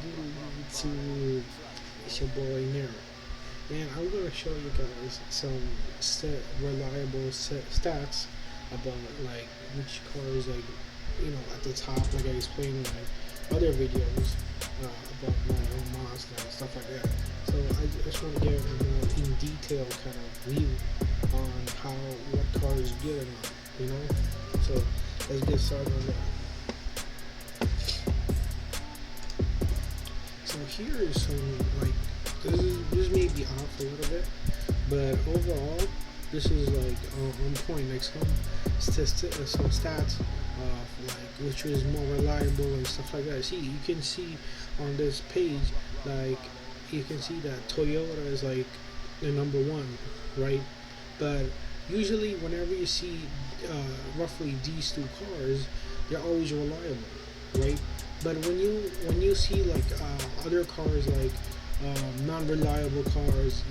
good to it's your boy Nero, and I'm gonna show you guys some reliable stats about like which cars like at the top, like I explained in my other videos about my own Mazda and stuff like that. So I just want to give a more in detail kind of view on how what car is good or not, So let's get started on that. So here is some like this may be off a little bit, but overall this is like on point. Like some stats like which is more reliable and stuff like that. See, you can see on this page like you can see that Toyota is like the number one, right? But usually whenever you see roughly these two cars, they're always reliable, right? But when you see like other cars like non-reliable cars,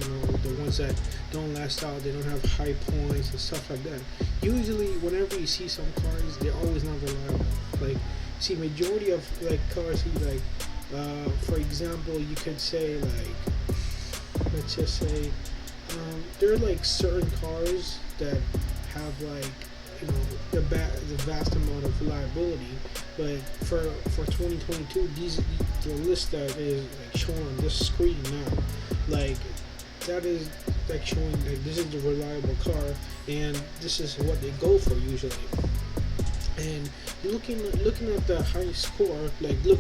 the ones that don't last out, they don't have high points and stuff like that. Usually, whenever you see some cars, they're always not reliable. Like, see, majority of like cars, for example, you could say like, let's just say, there are like certain cars that have like the vast amount of reliability, but for 2022, the list that is like shown on this screen now, like that is like showing like this is the reliable car, and this is what they go for usually. And looking at the high score, like look,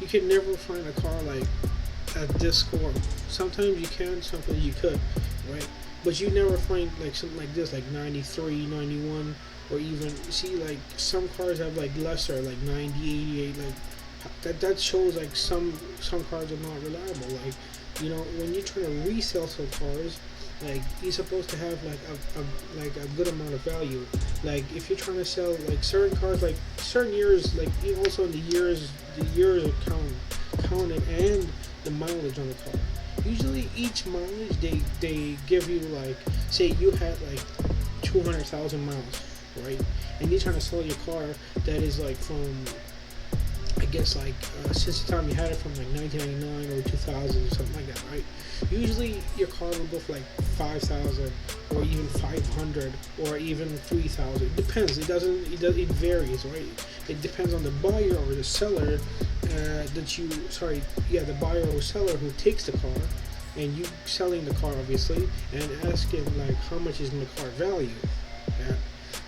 you can never find a car like at this score. Sometimes you can, sometimes you could, right? But you never find like something like this, like 93, 91, or even see like some cars have like lesser, like 90, 88, like that shows like some cars are not reliable. Like when you're trying to resell some cars, like you're supposed to have like a good amount of value. Like if you're trying to sell like certain cars, like certain years, like also the years are counted and the mileage on the car. Usually each mileage they give you, like say you had like 200,000 miles, right? And you're trying to sell your car that is like from, I guess like since the time you had it from like 1999 or 2000 or something like that, right? Usually your car will go for like 5,000 or even 500 or even 3,000. It depends. It varies, right? It depends on the buyer or the seller the buyer or seller who takes the car, and you selling the car obviously, and asking like how much is the car value at.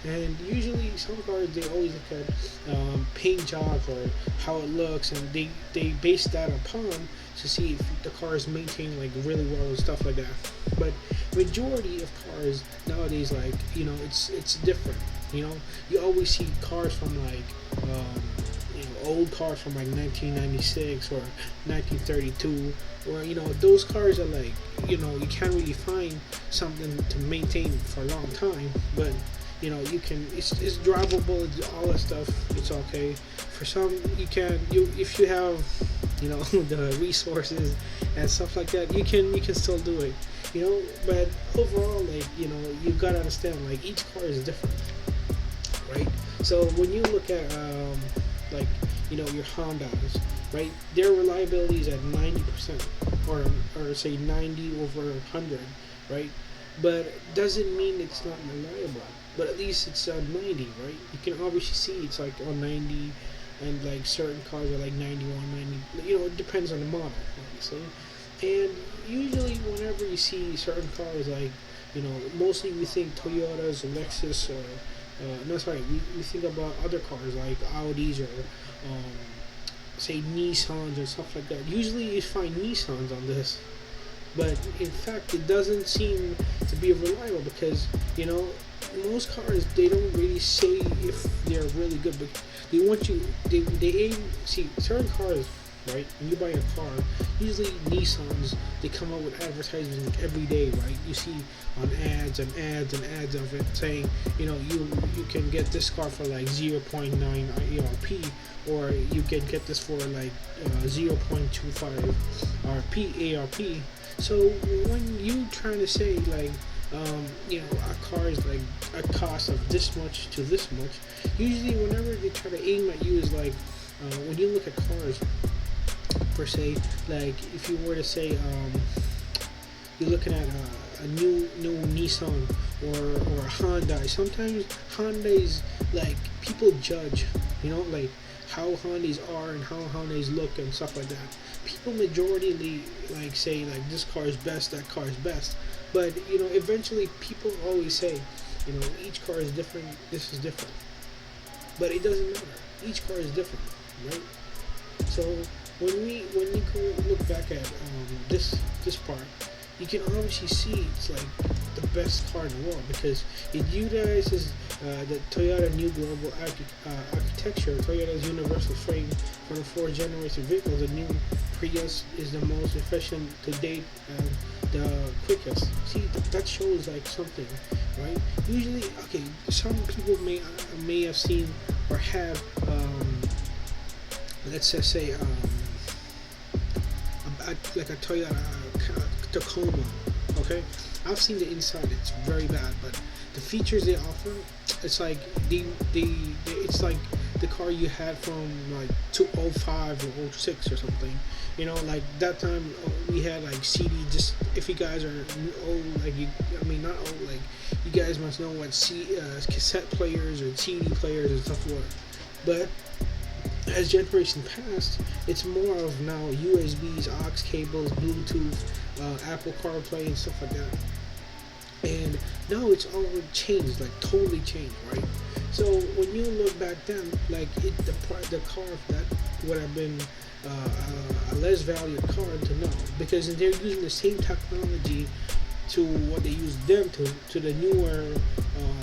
And usually some cars, they always look at paint jobs or how it looks, and they base that upon to see if the car is maintained like really well and stuff like that. But majority of cars nowadays, like it's different. You always see cars from like old cars from like 1996 or 1932, or those cars are like you can't really find something to maintain for a long time, but you can, it's drivable, it's all that stuff, it's okay. For some, if you have the resources and stuff like that, you can still do it, but overall, like you gotta understand, like each car is different, right? So when you look at like your Hondas, right, their reliability is at 90%, or say 90 over 100, right? But doesn't mean it's not reliable. But at least it's on 90, right? You can obviously see it's like on 90, and like certain cars are like 91, 90. It depends on the model, obviously. And usually, whenever you see certain cars, like mostly we think Toyotas, Lexus, or no, sorry, we think about other cars like Audis or say Nissans or stuff like that. Usually, you find Nissans on this. But in fact, it doesn't seem to be reliable because most cars, they don't really say if they're really good, but they want you. They aim. See, certain cars, right? When you buy a car, usually Nissans, they come out with advertisements like every day, right? You see on ads and ads and ads of it saying, you can get this car for like 0.9 ARP, or you can get this for like 0.25 ARP. So when you trying to say like a car is like a cost of this much to this much, usually whenever they try to aim at you is like when you look at cars, per se. Like if you were to say you're looking at a new Nissan or a Hyundai. Sometimes Hyundai's like people judge, like how Hyundais are and how Hyundais look and stuff like that. People majority like say like this car is best, that car is best, but eventually people always say, each car is different. This is different, but it doesn't matter. Each car is different, right? So when you go look back at this part, you can obviously see it's like the best car in the world because it utilizes the Toyota New Global Architecture, Toyota's universal frame for the fourth generation vehicles. The new Prius is the most efficient to date and the quickest. See, that shows like something, right? Usually, okay, some people may have seen or have, let's just say, like a Toyota Tacoma. Okay, I've seen the inside; it's very bad, but the features they offer, it's like it's like the car you had from like 2005 or 06 or something. Like that time we had like CD. Just if you guys are old, like not old, like you guys must know what cassette players or CD players and stuff were. But as generation passed, it's more of now USBs, aux cables, Bluetooth, Apple CarPlay, and stuff like that. And now it's all changed, like totally changed, right? So when you look back then, like the car that would have been a less valued car to now, because they're using the same technology to what they use them to the newer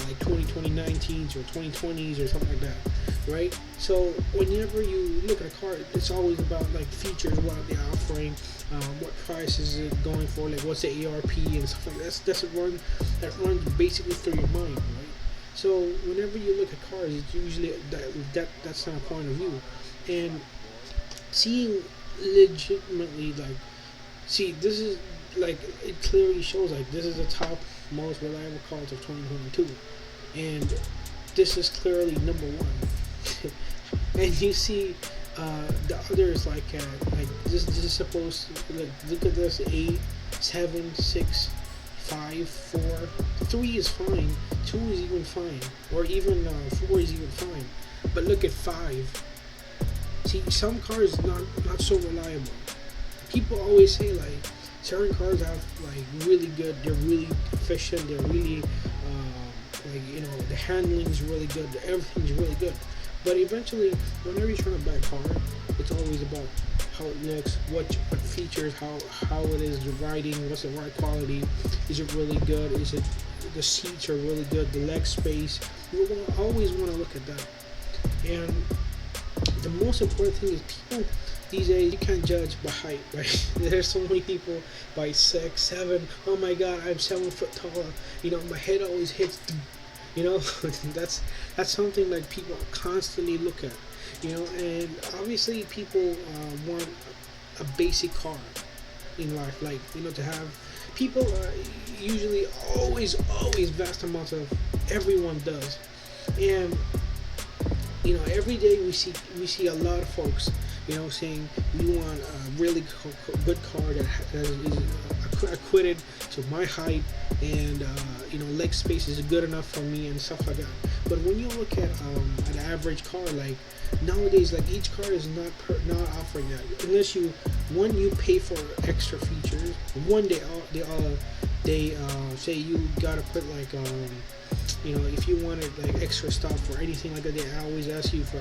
like 2019s or 2020s or something like that, right? So whenever you look at a car, it's always about like features, what they're offering, what price is it going for, like what's the ARP and stuff like that. That's that runs basically through your mind, right? So whenever you look at cars, it's usually that's not a point of view, and seeing legitimately like, see, this is like it clearly shows like this is the top most reliable cars of 2022, and this is clearly number one. And you see the others like this is supposed to look at this 8, 7, 6, 5, 4, 3 is fine, 2 is even fine, or even 4 is even fine, but look at 5. See, some cars not so reliable. People always say like certain cars have like really good, they're really efficient, they're really like the handling is really good, everything's really good. But eventually, whenever you're trying to buy a car, it's always about how it looks, what features, how it is, the riding, what's the ride quality, is it really good, is it the seats are really good, the leg space. You always want to look at that. And the most important thing is people these days, you can't judge by height, right? There's so many people by 6, 7. Oh my God, I'm 7 foot tall. My head always hits. That's something like people constantly look at. And obviously people want a basic car in life, like to have. People usually always vast amounts of, everyone does, and every day we see a lot of folks, saying we want a really good car that is acquitted to my height, and leg space is good enough for me and stuff like that. But when you look at an average car, like nowadays, like each car is not offering that, unless you pay for extra features. One they say you gotta put like if you wanted like extra stuff or anything like that, they always ask you for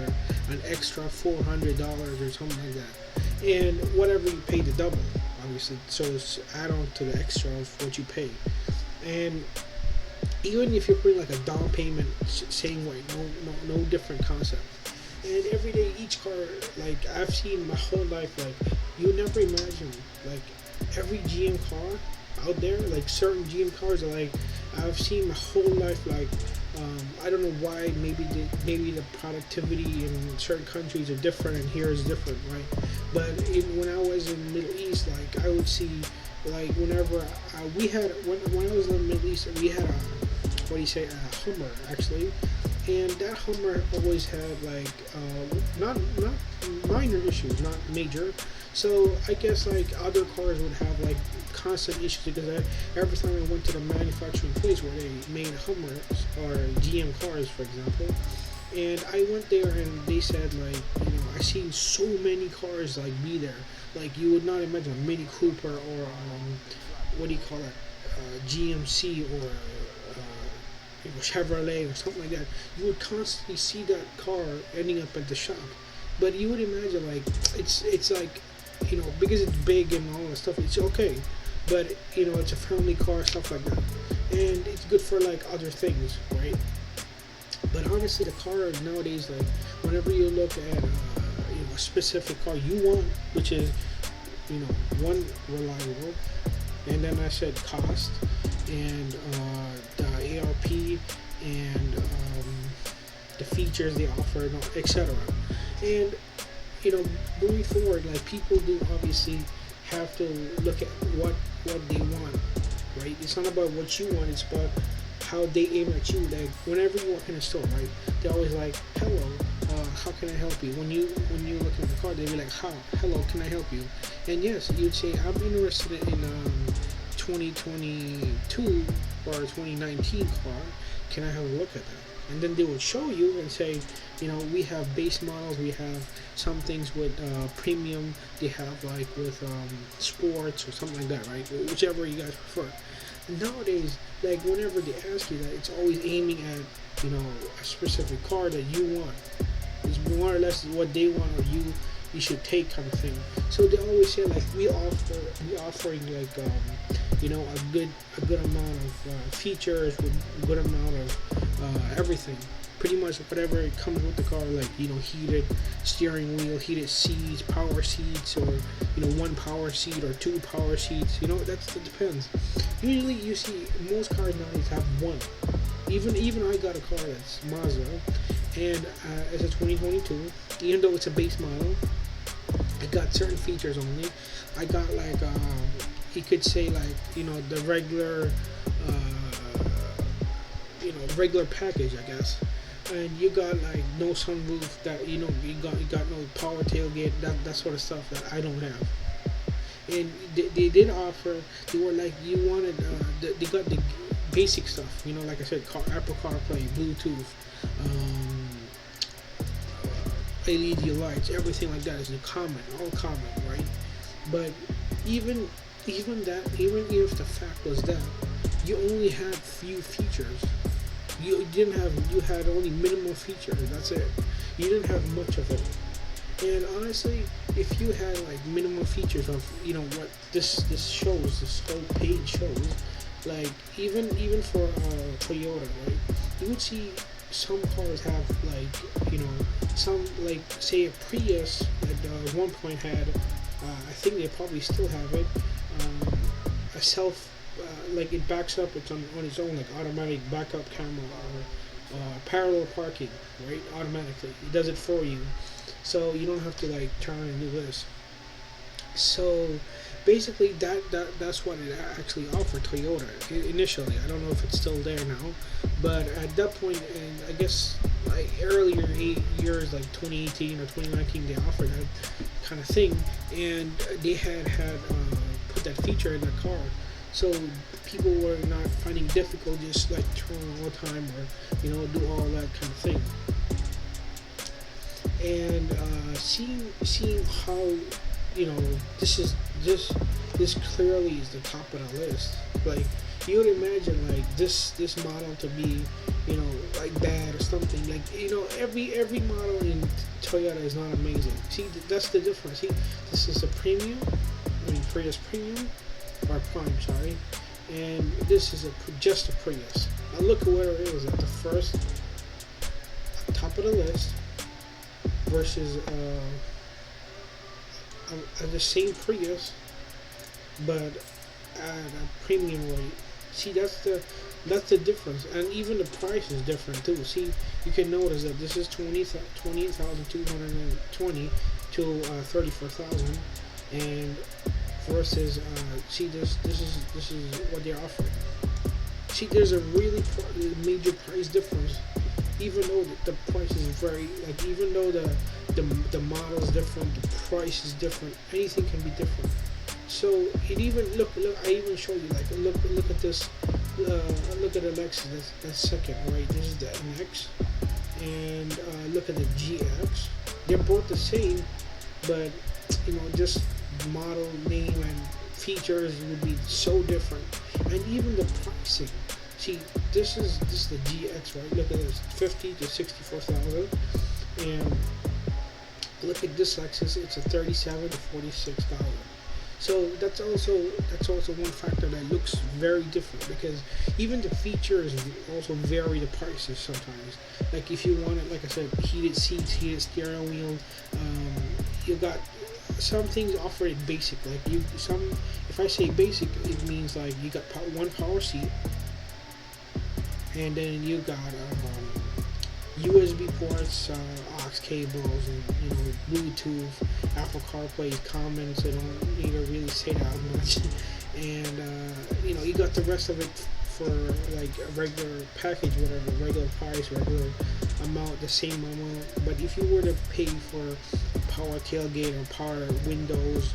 an extra $400 or something like that, and whatever you pay the double, obviously, so it's add on to the extra of what you pay. And even if you're putting like a down payment, same way, no different concept. And every day, each car, like I've seen my whole life, like you never imagine, like every GM car out there, like certain GM cars are like, I've seen my whole life, like I don't know why, maybe the productivity in certain countries are different and here is different, right? But when I was in the Middle East, like I would see, like whenever we had, when I was in the Middle East, we had a Hummer actually, and that Hummer always had like not minor issues, not major. So I guess like other cars would have like constant issues because every time I went to the manufacturing place where they made Hummers or GM cars, for example, and I went there and they said like, I seen so many cars like be there, like you would not imagine a Mini Cooper or what do you call it, GMC or Chevrolet or something like that. You would constantly see that car ending up at the shop, but you would imagine like it's like, because it's big and all that stuff, it's okay, but it's a family car, stuff like that, and it's good for like other things, right? But honestly, the car nowadays, like whenever you look at a specific car you want, which is one, reliable, and then I said cost, and the ARP, and the features they offer, etc. And going forward, like people do obviously have to look at what they want, right? It's not about what you want; it's about how they aim at you. Like whenever you walk in a store, right? They're always like, "Hello, how can I help you?" When you look at the car, they'll be like, "Hello, can I help you?" And yes, you'd say, "I'm interested in 2022 or 2019 car. Can I have a look at that?" And then they would show you and say, we have base models, we have some things with premium, they have like with sports or something like that, right? Whichever you guys prefer. Nowadays, like whenever they ask you that, it's always aiming at a specific car that you want. It's more or less what they want or you should take, kind of thing. So they always say like we offering like a good amount of features with a good amount of everything. Pretty much whatever it comes with the car, like heated steering wheel, heated seats, power seats, or one power seat or two power seats. That depends. Usually you see most cars nowadays have one. Even I got a car that's Mazda, and it's a 2022. Even though it's a base model, I got certain features only. I got like you could say like the regular regular package, I guess. And you got like no sunroof, that you got no power tailgate, that sort of stuff that I don't have. And they did offer. They were like, you wanted they got the basic stuff, like I said, Apple CarPlay, Bluetooth, LED lights, everything like that is all common, right? But even if the fact was that you only had few features, you had only minimal features. That's it. You didn't have much of it. And honestly, if you had like minimal features of what this shows, this whole page shows, like even for Toyota, right? You would see some cars have like some, like say a Prius at one point had I think they probably still have it, a self like it backs up, it's on its own, like automatic backup camera, or parallel parking, right? Automatically it does it for you, so you don't have to like turn and do this. So basically that's what it actually offered Toyota initially. I don't know if it's still there now, but at that point, and I guess like earlier 8 years, like 2018 or 2019, they offered that kind of thing, and they had put that feature in the car, so people were not finding it difficult just like turn all the time, or do all that kind of thing. And seeing how this clearly is the top of the list. Like you would imagine like this model to be like bad or something. Like every model in Toyota is not amazing. See, that's the difference. See, this is a premium. Prius premium or prime, sorry, and this is just a Prius. Now look at where it is at the first, top of the list, versus the same Prius, but at a premium rate. See, that's the difference, and even the price is different too. See, you can notice that this is 28,220 to 34,000, and versus see this is what they're offering. See, there's a really major price difference, even though the price is very, like, even though the the model is different, the price is different, anything can be different. So it even look I even show you like look at this look at the Lexus that's second, right? This is the NX, and look at the GX. They're both the same, but just model name and features would be so different, and even the pricing. See, this is the GX, right? Look at this, 50 to 64,000, and look at this Lexus, it's a 37 to 46,000. So that's also one factor that looks very different, because even the features also vary the prices sometimes. Like if you want it, like I said, heated seats, heated steering wheel, you got some things offered basic. Like if I say basic, it means like you got one power seat, and then you got USB ports, aux cables, and Bluetooth, Apple CarPlay is common, so I don't need to really say that much. And you got the rest of it for like a regular package, whatever, regular price, regular amount, the same amount. But if you were to pay for power tailgate or power windows,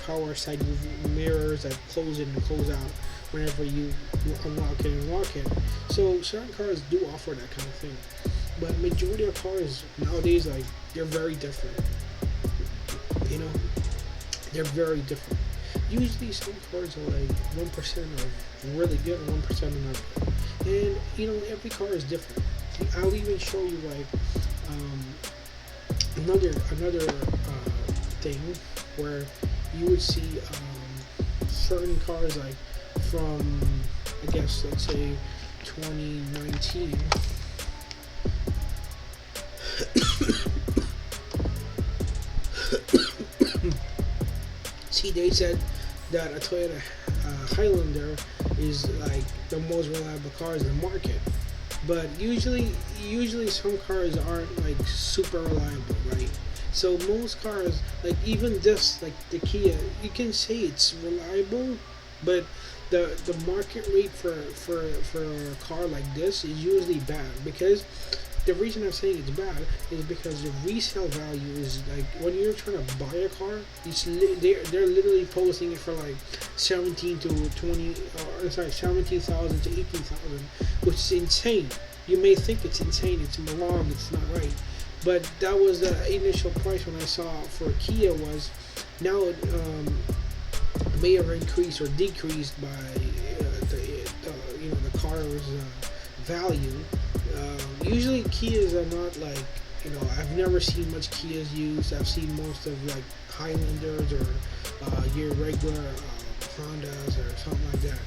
power side mirrors that close in and close out whenever you unlock it and lock it. So certain cars do offer that kind of thing, but majority of cars nowadays, like, they're very different. They're very different. Usually some cars are like 1% are really good and 1% are not good. And every car is different. I'll even show you like another thing where you would see certain cars like from, I guess, let's say 2019. See, they said that a Toyota Highlander is like the most reliable cars in the market, but usually some cars aren't like super reliable, right? So most cars, like even this, like the Kia, you can say it's reliable, but the market rate for a car like this is usually bad, because the reason I'm saying it's bad is because the resale value is like, when you're trying to buy a car, they're literally posting it for like 17 to 20, 17,000 to 18,000, which is insane. You may think it's insane, it's wrong, it's not right, but that was the initial price when I saw for Kia was. Now it may have increased or decreased by the car's value. Usually Kias are not like, I've never seen much Kias used. I've seen most of like Highlanders or your regular Hondas or something like that.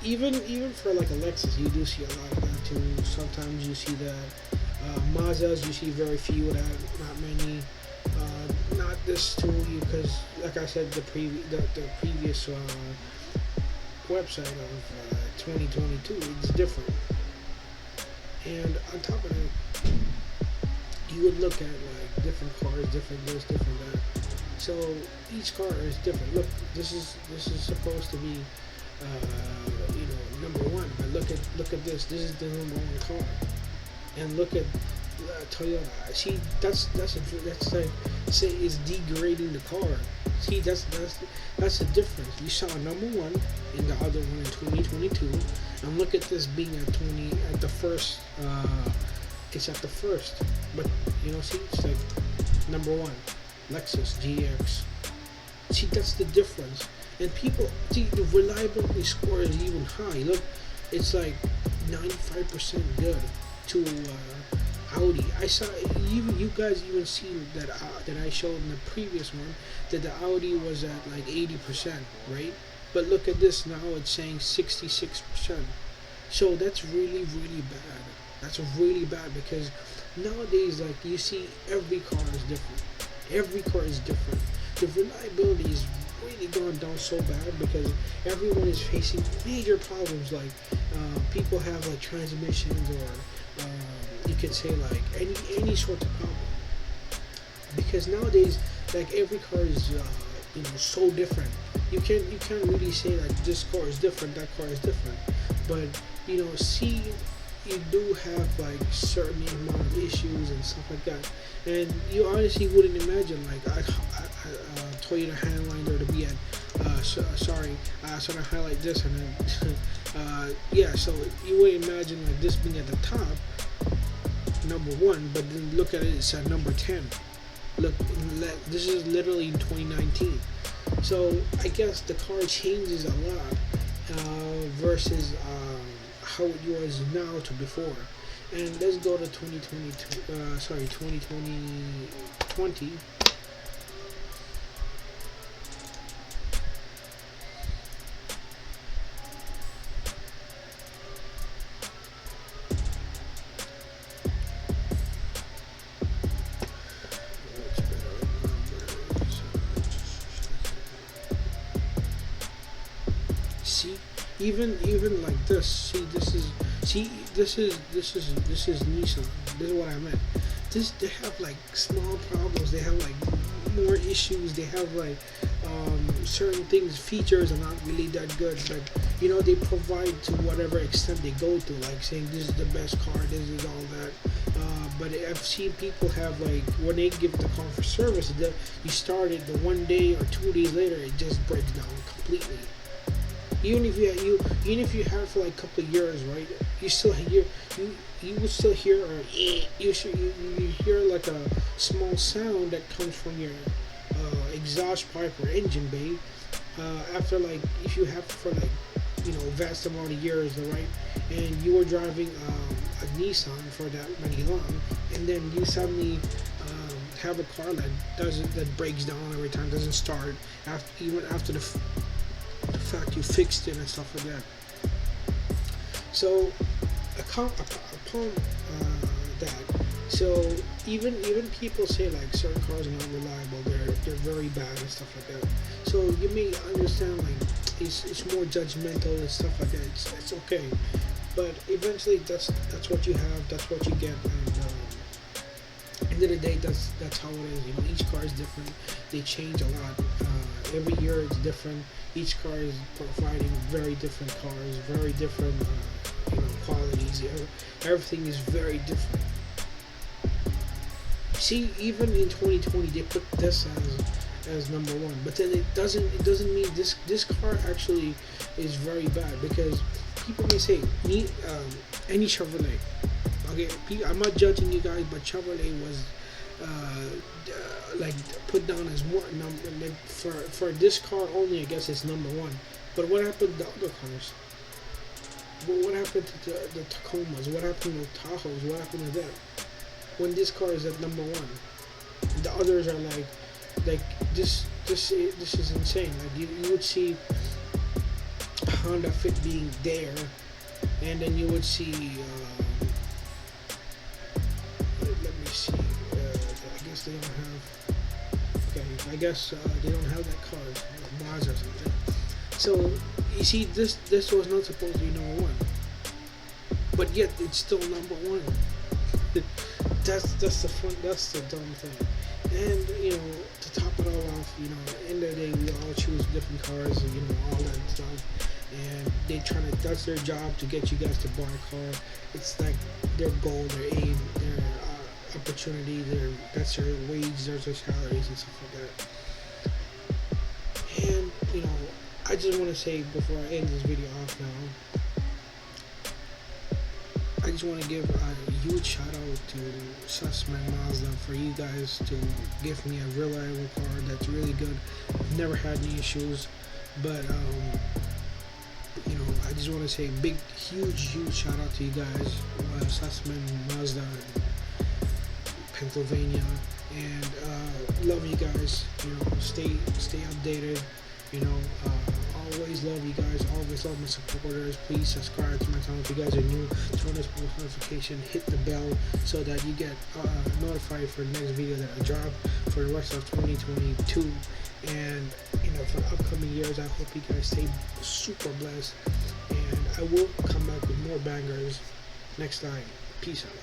Even for like a Lexus, you do see a lot of that too. Sometimes you see that. Mazdas, you see very few of that, not many. Not this too, because like I said, the previous website of 2022, it's different. And on top of that, you would look at like different cars, different this, different that. So each car is different. Look, this is supposed to be number one, but look at this. This is the number one car. And look at Toyota. See, that's like, say it's degrading the car. See, that's the difference. You saw number one in the other one in 2022, and look at this being at the first. It's at the first, but see, it's like number one, Lexus GX. See, that's the difference. And people see the reliability score is even high. Look, it's like 95% good to Audi. I saw you guys even seen that I showed in the previous one that the Audi was at like 80%, right? But look at this now; it's saying 66%. So that's really bad. That's really bad, because nowadays, like, you see, every car is different. Every car is different. The reliability is really going down so bad because everyone is facing major problems. Like people have like transmissions, or you can say like any sort of problem. Because nowadays, like, every car is so different. You can't really say like this car is different, that car is different. But see, you do have like certain amount of issues and stuff like that, and you honestly wouldn't imagine like Toyota Highlander to be at so I highlight this and then yeah, so you wouldn't imagine like this being at the top, number one, but then look at it, it's at number 10. Look, this is literally in 2019. So I guess the car changes a lot versus how it was now to before. And let's go to 2020. See, even like this. This is Nissan. This is what I meant. They have like small problems. They have like more issues. They have like certain things, features are not really that good, but they provide to whatever extent they go to, like saying this is the best car, this is all that. But I've seen people have like when they give the car for service, you start it the 1 day or 2 days later, it just breaks down completely. Even if you have it for like a couple of years, right? You would still hear you hear like a small sound that comes from your exhaust pipe or engine bay. After like if you have it for like vast amount of years, right? And you were driving a Nissan for that many long, and then you suddenly have a car that breaks down every time, doesn't start even after the fact you fixed it and stuff like that. So upon that, so even people say like certain cars are not reliable, they're very bad and stuff like that. So you may understand like it's more judgmental and stuff like that. It's okay, but eventually that's what you have, that's what you get, and end of the day, that's how it is. Each car is different. They change a lot. Every year it's different. Each car is providing very different cars, very different qualities. Everything is very different. See, even in 2020 they put this as number one, but then it doesn't mean this car actually is very bad, because people may say any Chevrolet. Okay, I'm not judging you guys, but Chevrolet was like put down as more number, like for this car only. I guess it's number one. But what happened to the other cars? What happened to the Tacomas? What happened to Tahoes? What happened to them? When this car is at number one, the others are like this is insane. Like you would see Honda Fit being there, and then you would see. Let me see. I guess they don't have. Okay, I guess they don't have that car, Mazda or something. So you see, this was not supposed to be number one, but yet it's still number one. That's the dumb thing. And to top it all off, at the end of the day, we all choose different cars, and all that stuff. And that's their job to get you guys to buy a car. It's like their goal, their aim, their opportunity, that's their wage, their salaries and stuff like that. And I just want to say before I end this video off now, I just want to give a huge shout out to Sussman Mazda for you guys to give me a reliable car that's really good. I've never had any issues, but I just want to say big, huge shout out to you guys, Sussman Mazda, Pennsylvania, and love you guys. Stay updated. Always love you guys. Always love my supporters. Please subscribe to my channel if you guys are new. Turn on post notification. Hit the bell so that you get notified for the next video that I drop for the rest of 2022. And for the upcoming years, I hope you guys stay super blessed. And I will come back with more bangers next time. Peace out.